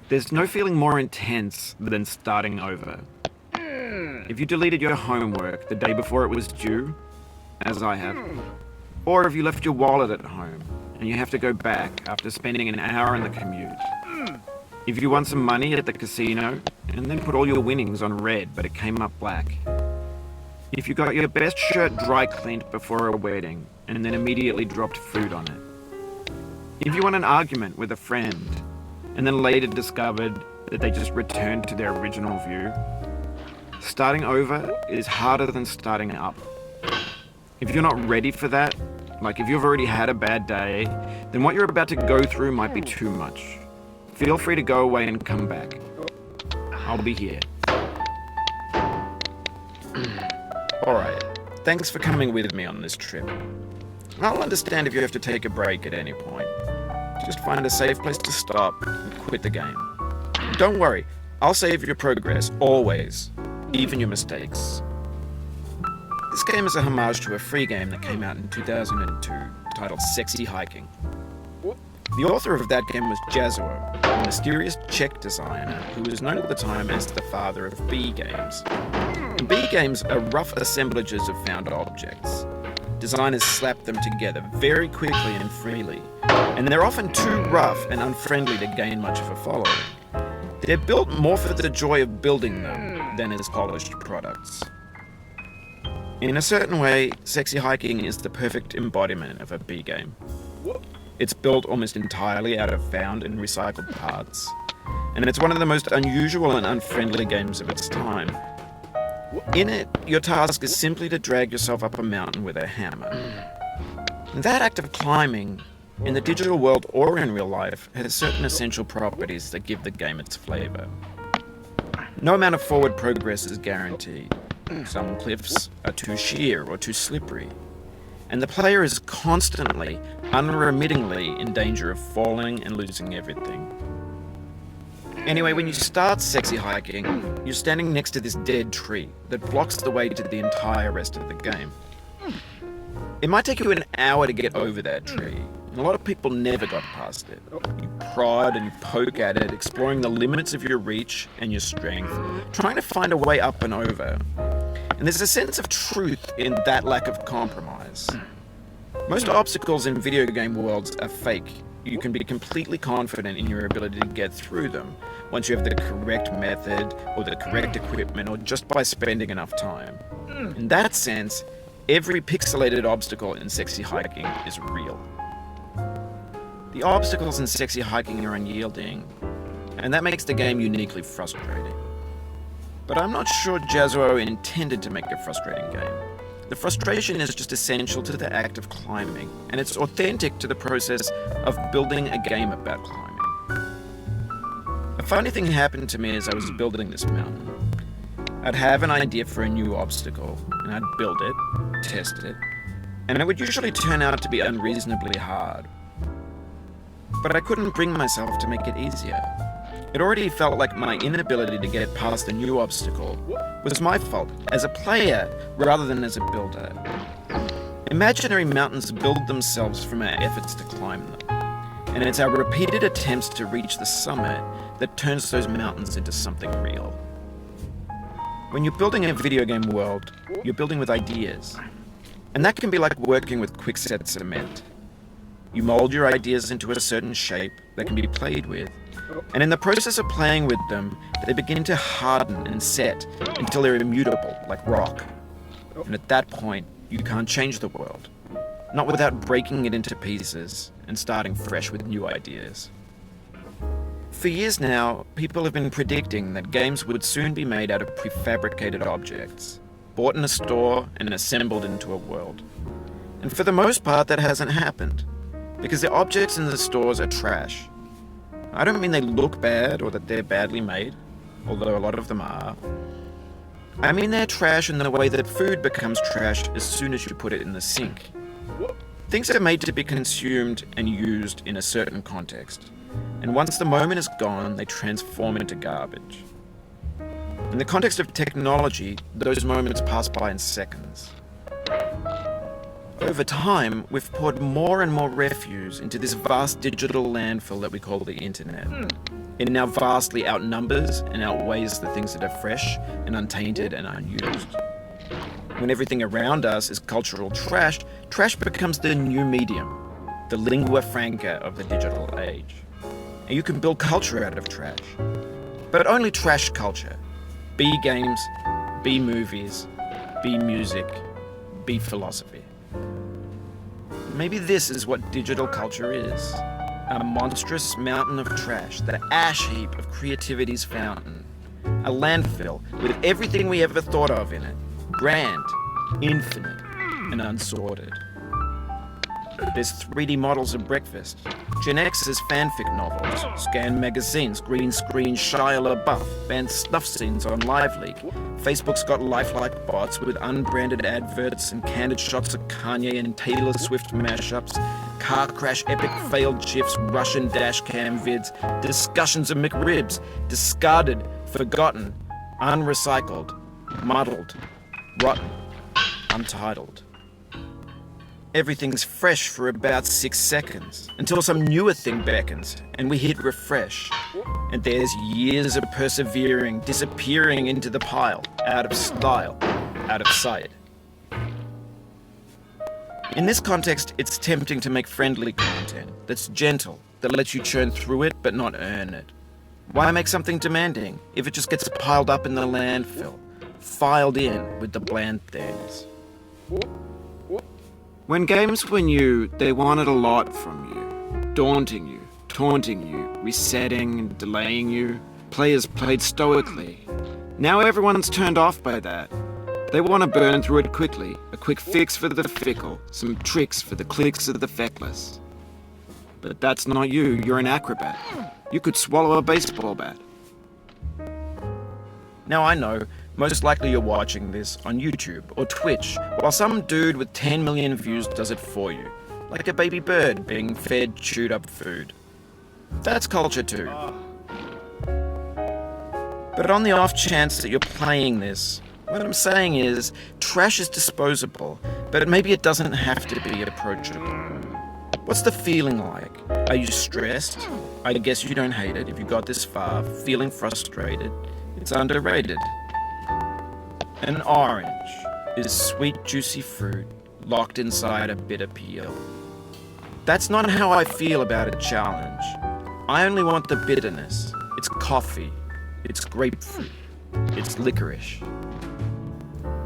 There's no feeling more intense than starting over. If you deleted your homework the day before it was due, as I have, or if you left your wallet at home and you have to go back after spending an hour in the commute. If you won some money at the casino and then put all your winnings on red but it came up black. If you got your best shirt dry cleaned before a wedding and then immediately dropped food on it. If you won an argument with a friend and then later discovered that they just returned to their original view. Starting over is harder than starting up. If you're not ready for that, like if you've already had a bad day, then what you're about to go through might be too much. Feel free to go away and come back. I'll be here. Alright, thanks for coming with me on this trip. I'll understand if you have to take a break at any point. Just find a safe place to stop and quit the game. Don't worry, I'll save your progress, always, even your mistakes. This game is a homage to a free game that came out in 2002 titled Sexy Hiking. The author of that game was Jazuo, a mysterious Czech designer who was known at the time as the father of B games. B games are rough assemblages of found objects. Designers slap them together very quickly and freely, and they're often too rough and unfriendly to gain much of a following. They're built more for the joy of building them than as polished products. In a certain way, Sexy Hiking is the perfect embodiment of a B game. It's built almost entirely out of found and recycled parts, and it's one of the most unusual and unfriendly games of its time. In it, your task is simply to drag yourself up a mountain with a hammer. And that act of climbing, in the digital world or in real life, has certain essential properties that give the game its flavor. No amount of forward progress is guaranteed. Some cliffs are too sheer or too slippery, and the player is constantly, unremittingly in danger of falling and losing everything. Anyway, when you start Sexy Hiking, you're standing next to this dead tree that blocks the way to the entire rest of the game. It might take you an hour to get over that tree, and a lot of people never got past it. You prod and you poke at it, exploring the limits of your reach and your strength, trying to find a way up and over. And there's a sense of truth in that lack of compromise. Most obstacles in video game worlds are fake. You can be completely confident in your ability to get through them once you have the correct method or the correct equipment or just by spending enough time. In that sense, every pixelated obstacle in Sexy Hiking is real. The obstacles in Sexy Hiking are unyielding, and that makes the game uniquely frustrating. But I'm not sure Jazuo intended to make a frustrating game. The frustration is just essential to the act of climbing, and it's authentic to the process of building a game about climbing. A funny thing happened to me as I was building this mountain. I'd have an idea for a new obstacle, and I'd build it, test it, and it would usually turn out to be unreasonably hard. But I couldn't bring myself to make it easier. It already felt like my inability to get past a new obstacle was my fault as a player rather than as a builder. Imaginary mountains build themselves from our efforts to climb them, and it's our repeated attempts to reach the summit that turns those mountains into something real. When you're building a video game world, you're building with ideas, and that can be like working with quickset cement. You mold your ideas into a certain shape that can be played with, and in the process of playing with them, they begin to harden and set until they're immutable, like rock. And at that point, you can't change the world, not without breaking it into pieces and starting fresh with new ideas. For years now, people have been predicting that games would soon be made out of prefabricated objects, bought in a store and assembled into a world. And for the most part, that hasn't happened, because the objects in the stores are trash. I don't mean they look bad or that they're badly made, although a lot of them are. I mean they're trash in the way that food becomes trash as soon as you put it in the sink. Things are made to be consumed and used in a certain context, and once the moment is gone, they transform into garbage. In the context of technology, those moments pass by in seconds. Over time, we've poured more and more refuse into this vast digital landfill that we call the internet. It now vastly outnumbers and outweighs the things that are fresh and untainted and unused. When everything around us is cultural trash, trash becomes the new medium, the lingua franca of the digital age. And you can build culture out of trash. But only trash culture. B games, B movies, B music, B philosophy. Maybe this is what digital culture is. A monstrous mountain of trash, the ash heap of creativity's fountain. A landfill with everything we ever thought of in it. Grand, infinite, and unsorted. There's 3D models of breakfast, Gen X's fanfic novels, scan magazines, green screen Shia LaBeouf, banned snuff scenes on LiveLeak. Facebook's got lifelike bots with unbranded adverts and candid shots of Kanye and Taylor Swift mashups, car crash epic failed GIFs, Russian dashcam vids, discussions of McRibs, discarded, forgotten, unrecycled, muddled, rotten, untitled. Everything's fresh for about 6 seconds, until some newer thing beckons, and we hit refresh. And there's years of persevering, disappearing into the pile, out of style, out of sight. In this context, it's tempting to make friendly content that's gentle, that lets you churn through it but not earn it. Why make something demanding if it just gets piled up in the landfill, filed in with the bland things? When games were new, they wanted a lot from you. Daunting you, taunting you, resetting and delaying you. Players played stoically. Now everyone's turned off by that. They want to burn through it quickly. A quick fix for the fickle. Some tricks for the clicks of the feckless. But that's not you. You're an acrobat. You could swallow a baseball bat. Now I know, most likely you're watching this on YouTube or Twitch, while some dude with 10 million views does it for you, like a baby bird being fed chewed up food. That's culture too. But on the off chance that you're playing this, what I'm saying is, trash is disposable, but maybe it doesn't have to be approachable. What's the feeling like? Are you stressed? I guess you don't hate it if you got this far. Feeling frustrated? It's underrated. An orange is sweet, juicy fruit locked inside a bitter peel. That's not how I feel about a challenge. I only want the bitterness. It's coffee. It's grapefruit. It's licorice.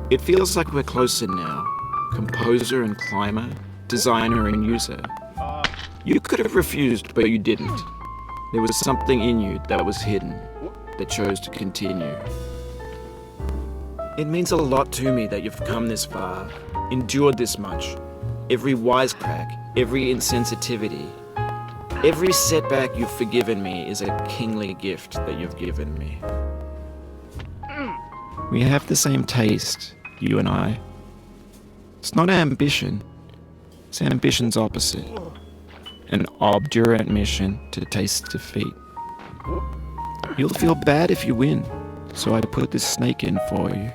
It feels like we're closer now. Composer and climber, designer and user. You could have refused, but you didn't. There was something in you that was hidden, that chose to continue. It means a lot to me that you've come this far, endured this much. Every wisecrack, every insensitivity, every setback you've forgiven me is a kingly gift that you've given me. We have the same taste, you and I. It's not ambition, it's ambition's opposite. An obdurate mission to taste defeat. You'll feel bad if you win, so I put this snake in for you.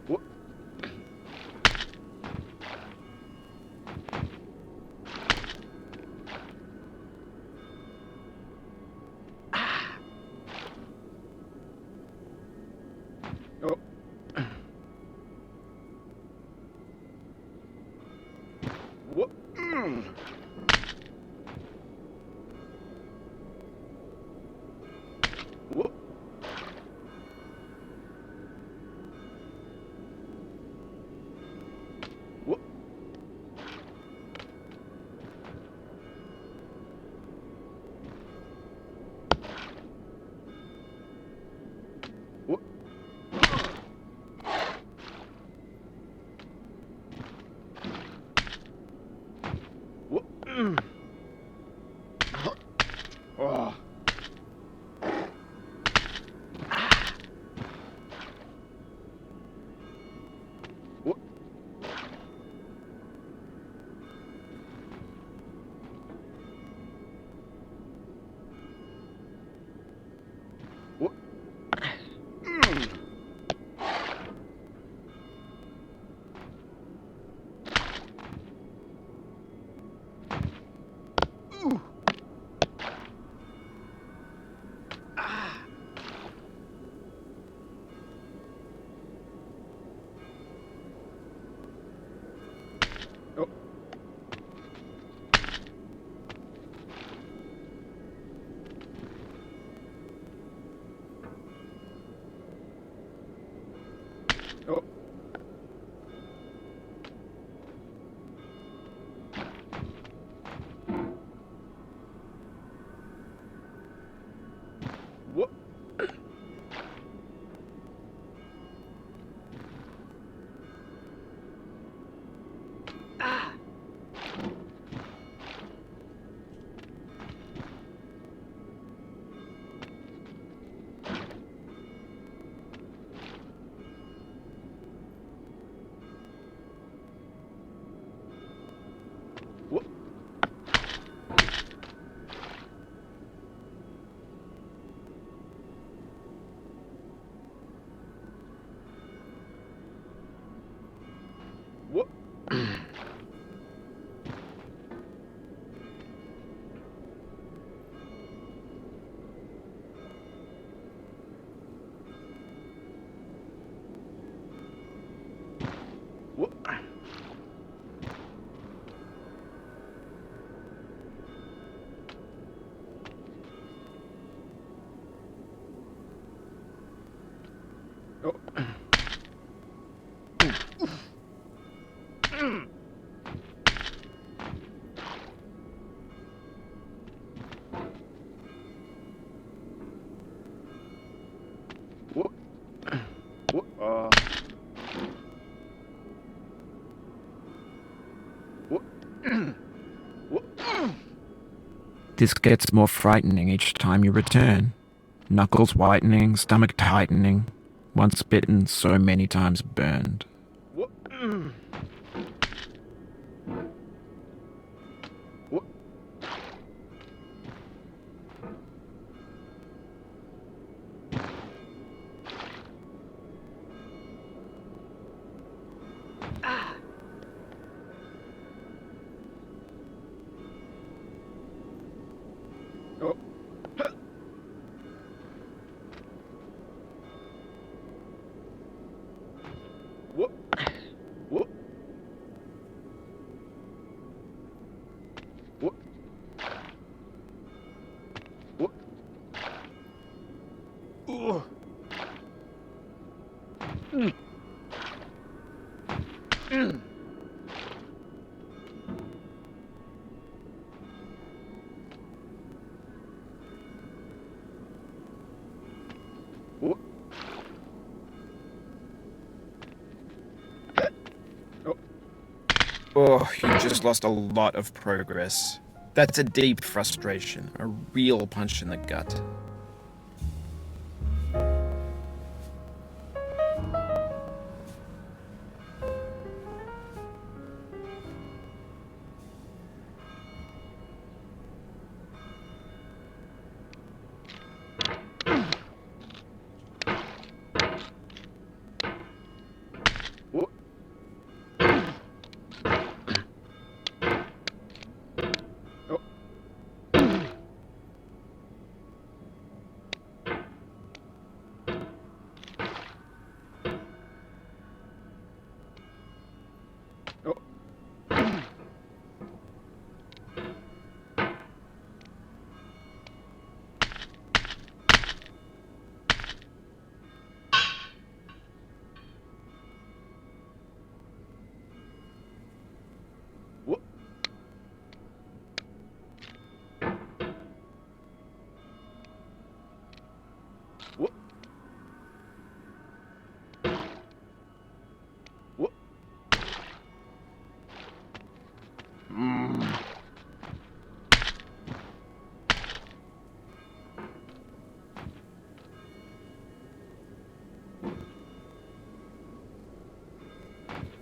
What? Oh. What? Ah! What? What? What? Oh. What? What? What? What? This gets more frightening each time you return. Knuckles whitening, stomach tightening. Once bitten, so many times burned. What? What? Ah! Oh. What? What? What? What? Ugh. Mm. Mm. What? Oh. Oh, you just lost a lot of progress. That's a deep frustration, a real punch in the gut. What? Oh. Oh. What? What? What? Mm.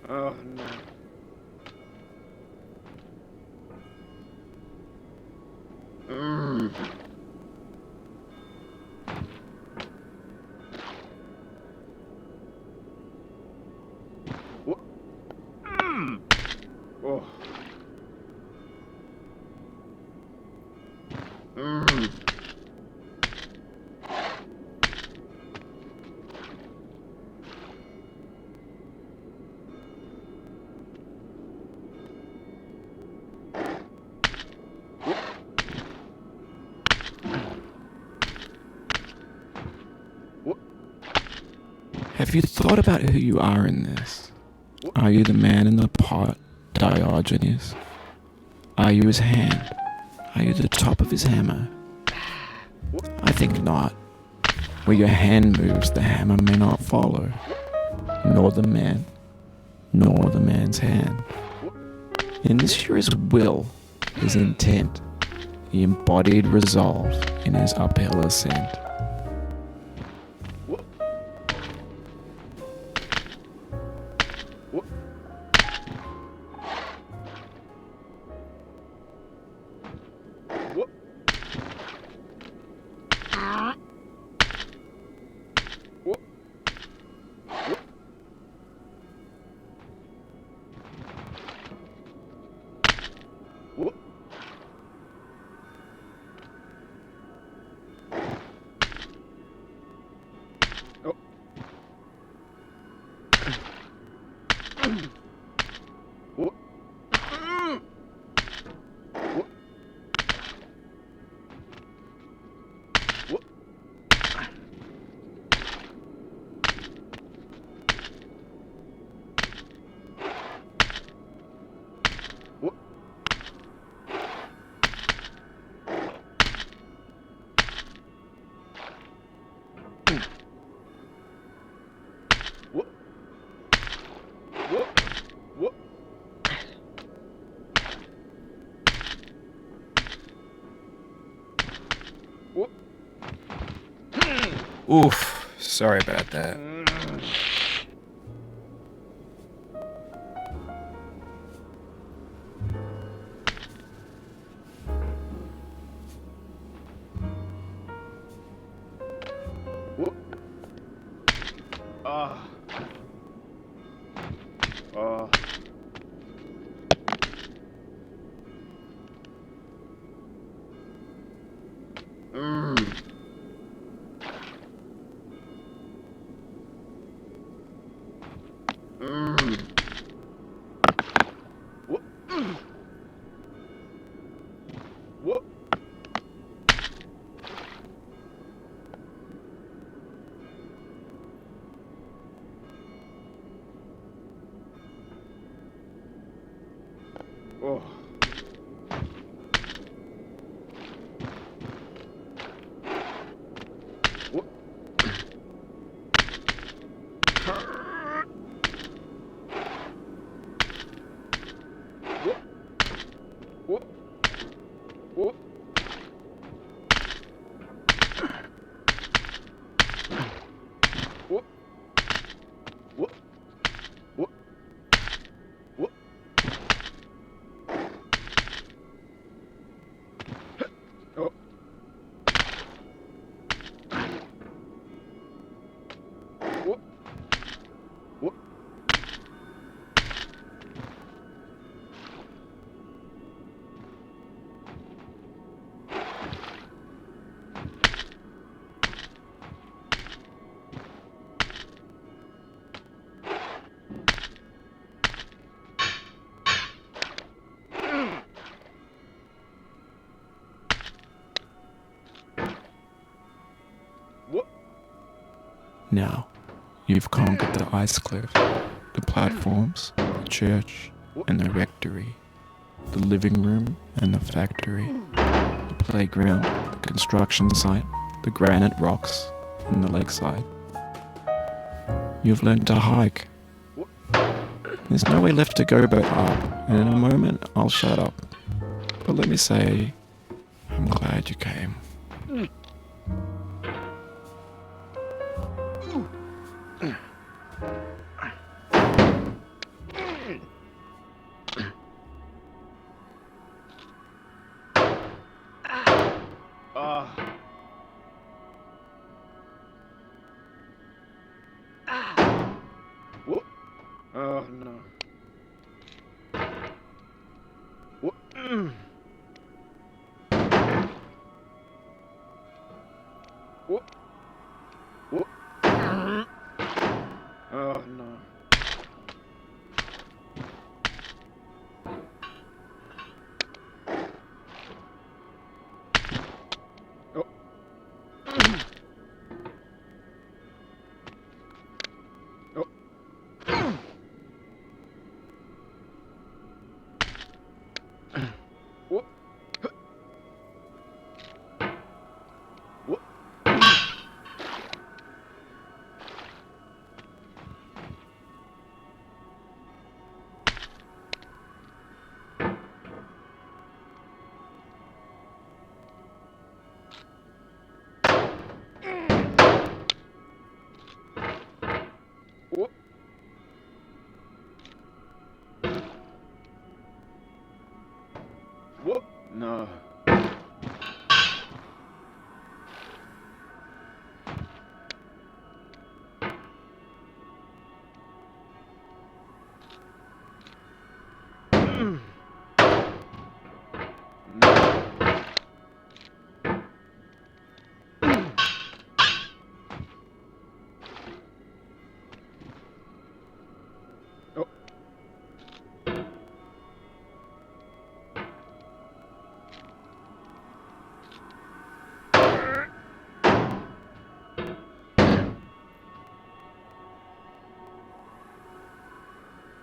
Oh no. Mm. What? Mm. Oh. Mm. Have you thought about who you are in this? Are you the man in the pot, Diogenes? Are you his hand? Are you the top of his hammer? I think not. Where your hand moves, the hammer may not follow, nor the man, nor the man's hand. In this here is will, his intent, the embodied resolve in his uphill ascent. Oof, sorry about that. Now, you've conquered the ice cliff, the platforms, the church, and the rectory, the living room and the factory, the playground, the construction site, the granite rocks, and the lakeside. You've learned to hike. There's no way left to go but up, and in a moment I'll shut up. But let me say, I'm glad you came. Oh no. Oh no.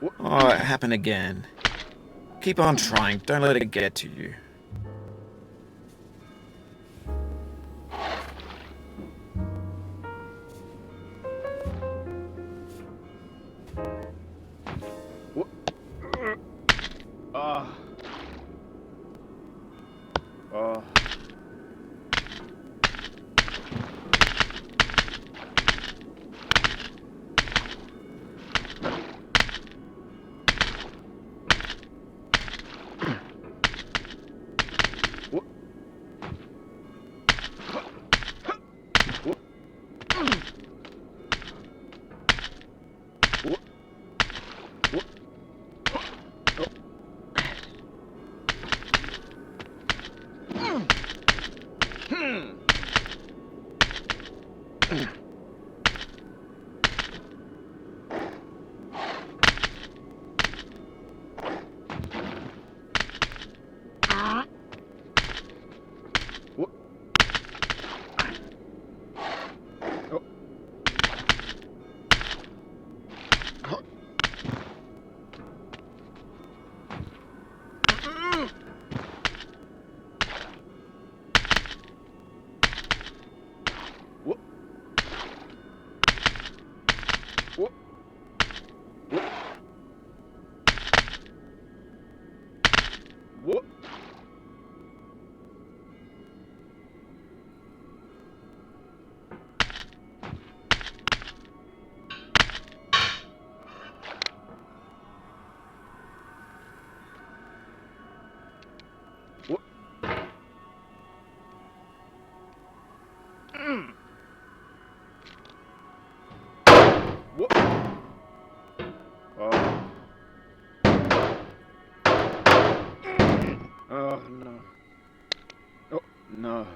Oh, it happened again. Keep on trying. Don't let it get to you. Oh no. Oh no.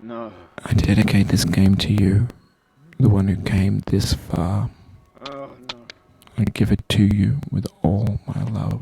No. I dedicate this game to you, the one who came this far. Oh no. I give it to you with all my love.